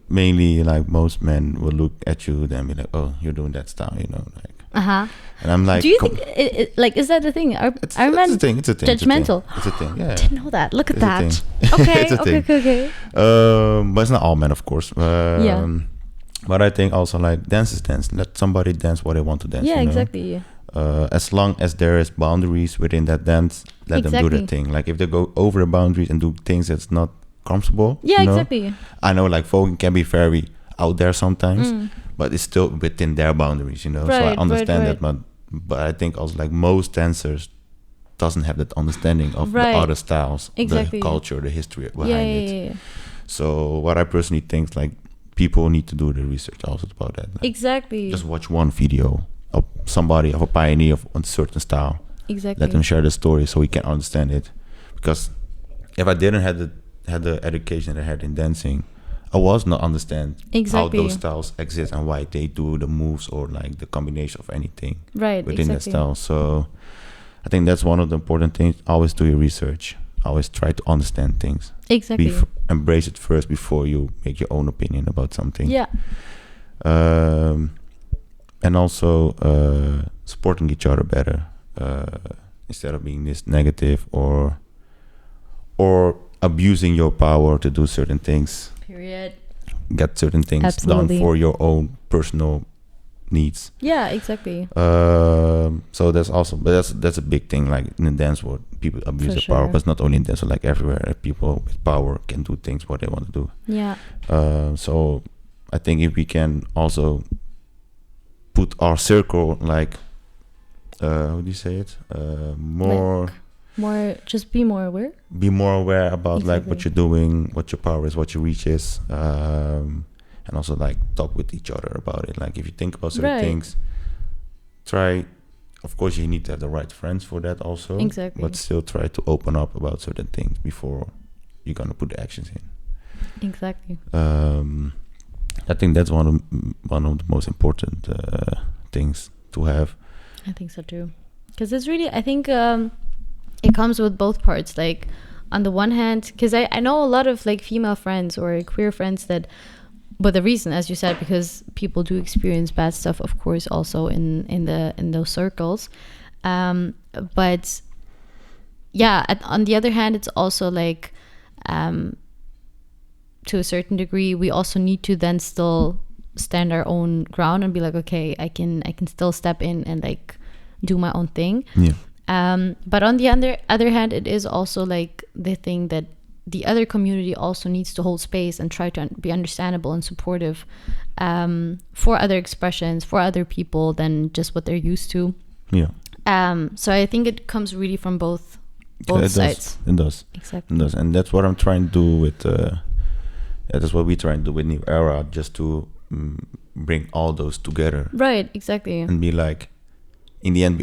mainly like most men will look at you and be like, oh, you're doing that style, you know, like. And I'm like, do you think it like, is that the thing? Are men judgmental? It's a thing. Yeah. I didn't know that. Look at It's a that. thing. Okay. It's a thing. Okay. But it's not all men, of course. But I think also like dance is dance. Let somebody dance what they want to dance. Yeah, you know? Exactly. As long as there is boundaries within that dance, let them do their thing. Like if they go over the boundaries and do things that's not comfortable. Yeah, you know? exactly. I know like voguing can be very out there sometimes, but it's still within their boundaries, you know. So I understand that, but I think also like most dancers doesn't have that understanding of the other styles, the culture, the history behind it. So what I personally think, like, people need to do the research also about that. Like, exactly. Just watch one video of somebody, of a pioneer of a certain style. Exactly. Let them share the story so we can understand it. Because if I didn't have the education that I had in dancing, I was not understand how those styles exist and why they do the moves or like the combination of anything within that style. So I think that's one of the important things. Always do your research. Always try to understand things. Exactly. Embrace it first before you make your own opinion about something. Yeah. And also supporting each other better instead of being this negative or abusing your power to do certain things. Period. Get certain things done for your own personal needs. Yeah, exactly. So that's also, but that's a big thing. Like in the dance world, people abuse their power, but it's not only in dance, like everywhere. People with power can do things what they want to do. Yeah. So I think if we can also put our circle, like, how do you say it? Just be more aware. Be more aware about like what you're doing, what your power is, what your reach is, and also like talk with each other about it. Like if you think about certain things, try. Of course, you need to have the right friends for that also. Exactly. But still try to open up about certain things before you're gonna put the actions in. Exactly. I think that's one of the most important things to have. I think so too, because it's really, I think it comes with both parts. Like on the one hand, because I know a lot of like female friends or queer friends that, but the reason, as you said, because people do experience bad stuff, of course, also in those circles. But yeah, on the other hand, it's also like, to a certain degree, we also need to then still stand our own ground and be like, okay, I can still step in and like do my own thing. Yeah. But on the other hand, it is also like the thing that the other community also needs to hold space and try to be understandable and supportive for other expressions, for other people than just what they're used to. Yeah. So I think it comes really from both sides. It does. Exactly. It does. And that's what I'm trying to do with that's what we try to do with New Era, just to bring all those together. Right, exactly. And be like, in the end,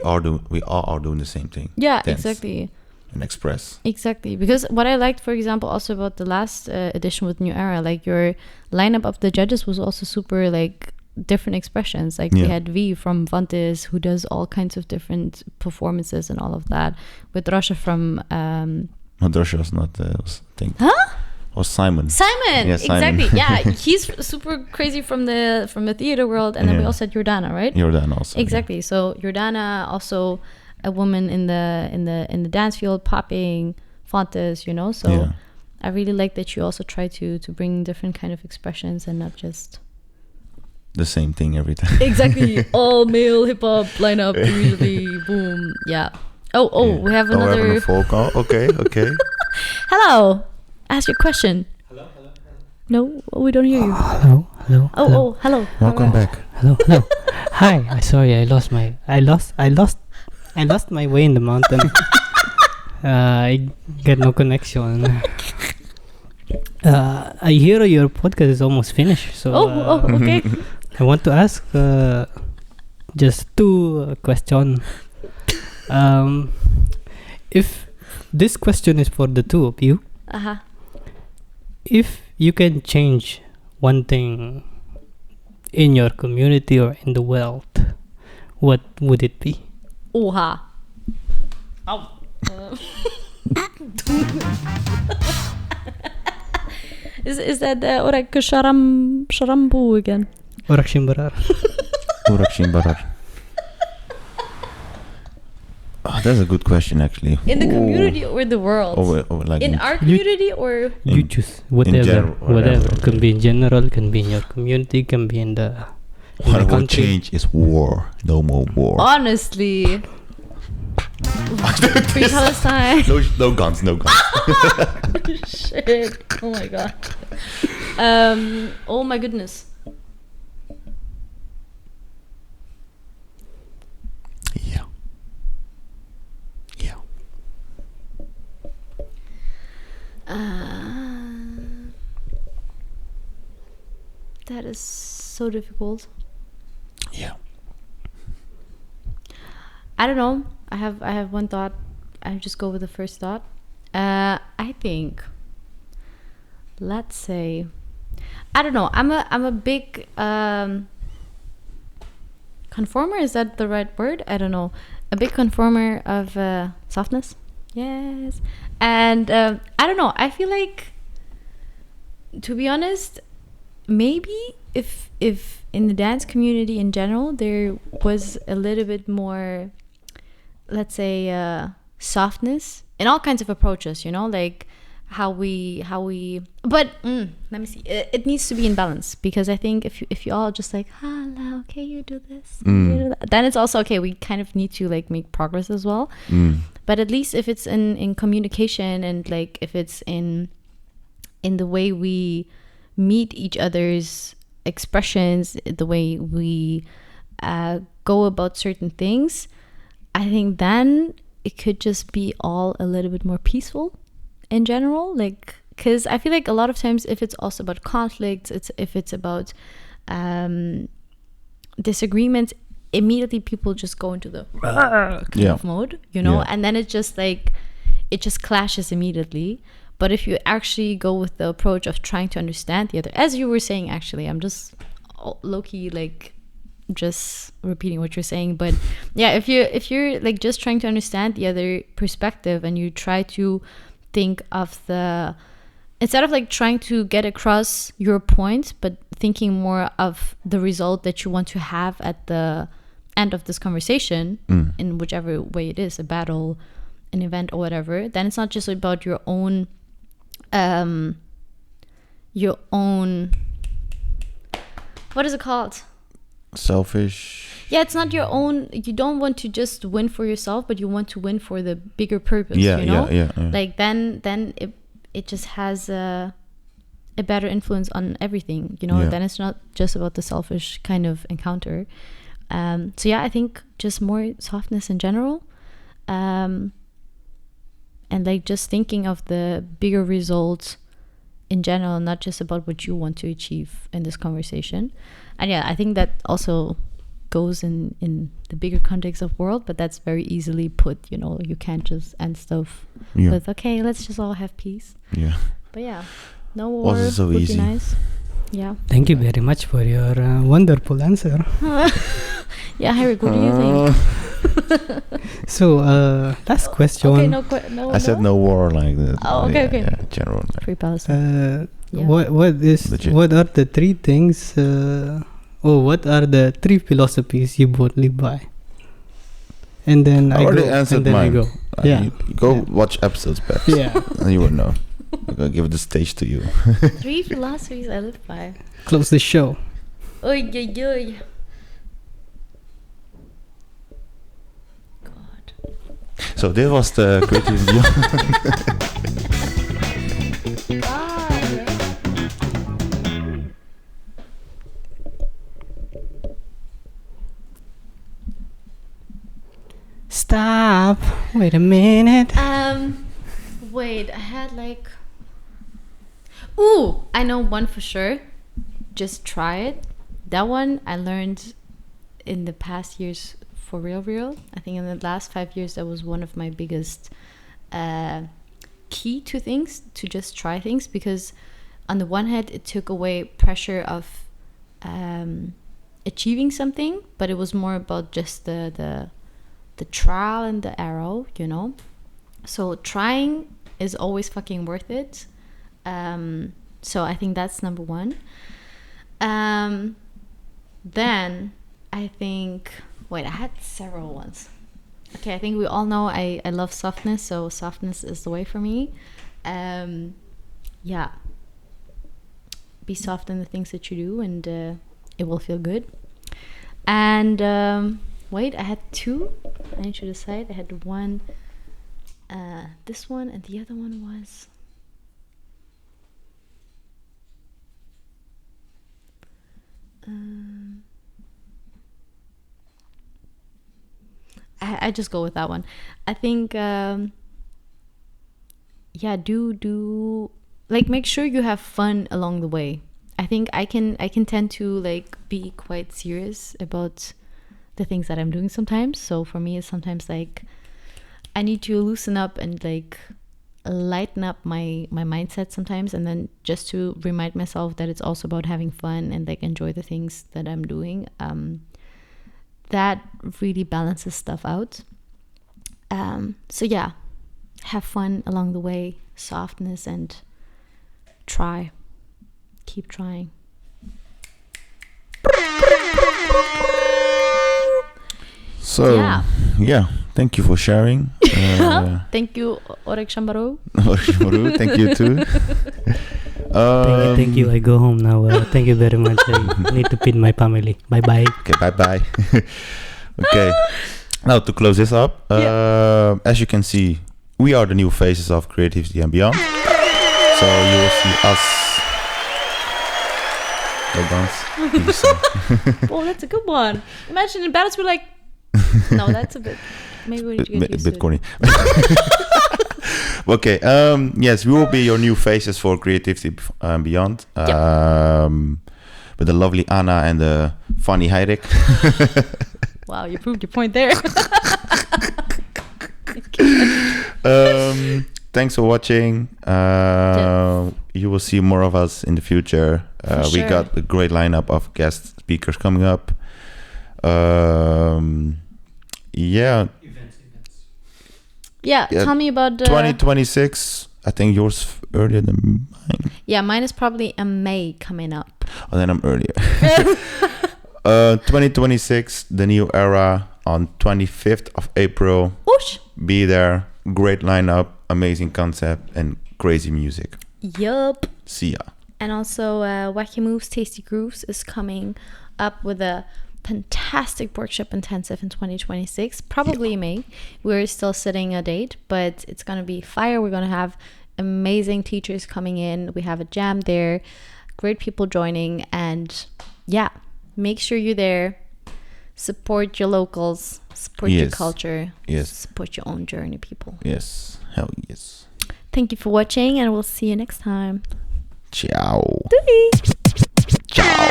we all are doing the same thing. Yeah, Dance exactly. And express. Exactly. Because what I liked, for example, also about the last edition with New Era, like your lineup of the judges was also super like different expressions. Like we had V from Fontys, who does all kinds of different performances and all of that. With Rosha from... No, Rosha was not, was, I think. Huh? Or Simon. Yeah, Simon. Exactly. Yeah, he's super crazy from the theater world, and then we also had Jordana, right? Jordana also. Exactly. Yeah. So Jordana, also a woman in the dance field, popping, Fontys, you know. So I really like that you also try to bring different kind of expressions and not just the same thing every time. Exactly. All male hip hop lineup usually. Boom. Yeah. Oh, we have another. We're having a phone call. Okay. Hello. Ask your question. Hello. No, we don't hear you. Hello. Hello. Welcome back. Hello. Hi. Sorry, I lost my way in the mountain. I get no connection. I hear your podcast is almost finished, so okay. I want to ask just two questions. If this question is for the two of you, if you can change one thing in your community or in the world, what would it be? Oha. Is that the Urukshunbarar again? Urukshunbarar. Urukshunbarar. Oh, that's a good question, actually. In the community or the world? Like in our community or? You choose whatever. Whatever. Can be in general, can be in your community, can be in the what would change is war. No more war. Honestly. Free Palestine. No guns. Shit. Oh my god. Oh my goodness. Yeah. That is so difficult. Yeah. I don't know. I have one thought. I just go with the first thought. I think. Let's say. I don't know. I'm a big conformer. Is that the right word? I don't know. A big conformer of softness. Yes. And I don't know. I feel like, to be honest, maybe if in the dance community in general there was a little bit more, let's say, softness in all kinds of approaches, like how we but let me see, it needs to be in balance, because I think if you all just like, hello, okay, you do this, you do that, then it's also okay. We kind of need to like make progress as well. But at least if it's in communication, and like if it's in the way we meet each other's expressions, the way we go about certain things, I think then it could just be all a little bit more peaceful in general. Like, because I feel like a lot of times if it's also about conflicts, if it's about disagreements, immediately people just go into the kind of mode, and then it just like, it just clashes immediately. But if you actually go with the approach of trying to understand the other, as you were saying, actually, I'm just low-key like just repeating what you're saying. But yeah, if you're like just trying to understand the other perspective, and you try to think of instead of like trying to get across your point, but thinking more of the result that you want to have at the end of this conversation, in whichever way it is, a battle, an event, or whatever, then it's not just about your own what is it called? Selfish. Yeah, it's not your own. You don't want to just win for yourself, but you want to win for the bigger purpose. Yeah. Like then it just has a better influence on everything. Then it's not just about the selfish kind of encounter. So yeah, I think just more softness in general. And like just thinking of the bigger results in general, not just about what you want to achieve in this conversation. And yeah, I think that also goes in the bigger context of world, but that's very easily put. You can't just end stuff with, okay, let's just all have peace. Yeah. But yeah, no war wasn't so would easy. be nice. Yeah. Thank you very much for your wonderful answer. Yeah, Hayrik, what do you think? So, last question. Okay, no. I said no war like that. Oh, okay. Yeah, general. Free Palestine. What are the three things? What are the three philosophies you both live by? And then I already go. answered And then mine. I go. You go watch episodes back. Yeah. And you will know. I'm gonna give the stage to you. 3 philosophies I live by. Close the show. Oy, oy, oy. God. So this was the creative view. God. Stop. Wait a minute. Wait, I had like... Ooh, I know one for sure. Just try it. That one I learned in the past years for real. I think in the last 5 years that was one of my biggest key to things, to just try things, because on the one hand it took away pressure of achieving something, but it was more about just the trial and the error, you know. So trying is always fucking worth it. So I think that's number one. Then I think, wait, I had several ones. Okay, I think we all know I love softness, so softness is the way for me. Yeah, be soft in the things that you do, and it will feel good. And wait, I had two. I need to decide. I had one, this one, and the other one was... I just go with that one. I think do like, make sure you have fun along the way. I think I can tend to like be quite serious about the things that I'm doing sometimes. So for me, it's sometimes like I need to loosen up and like lighten up my mindset sometimes, and then just to remind myself that it's also about having fun and like enjoy the things that I'm doing. That really balances stuff out. So yeah, have fun along the way, softness, and keep trying. So yeah, thank you for sharing. Thank you, Urukshunbarar. Thank you too. Thank you. I go home now. Thank you very much. I need to feed my family. Bye bye. Okay, bye. Okay, now to close this up, as you can see, we are the new faces of creativity and beyond. So you will see us. Go dance. Oh, that's a good one. Imagine in battles we're like, no, that's a bit. Maybe we need to get used to bit corny. Okay. Yes, we will be your new faces for creativity and beyond. With the lovely Anna and the funny Hayrik. Wow, you proved your point there. Thanks for watching. You will see more of us in the future. We got a great lineup of guest speakers coming up. Yeah, tell me about 2026. I think yours earlier than mine. Yeah, mine is probably a May coming up. Oh, then I'm earlier. 2026, the new era on 25th of April. Whoosh. Be there. Great lineup, amazing concept, and crazy music. Yup. See ya. And also, Wacky Moves, Tasty Grooves is coming up with a fantastic workshop intensive in 2026, probably May. We're still setting a date, but it's gonna be fire. We're gonna have amazing teachers coming in. We have a jam there, great people joining, and yeah, make sure you're there. Support your locals, support your culture, support your own journey, people. Yes, hell yes. Thank you for watching, and we'll see you next time. Ciao. Doei. Ciao.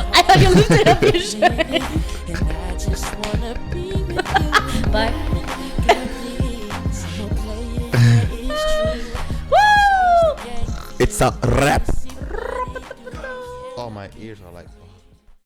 I thought you lifted up your shirt. Bye. It's a rap. Oh, my ears are like...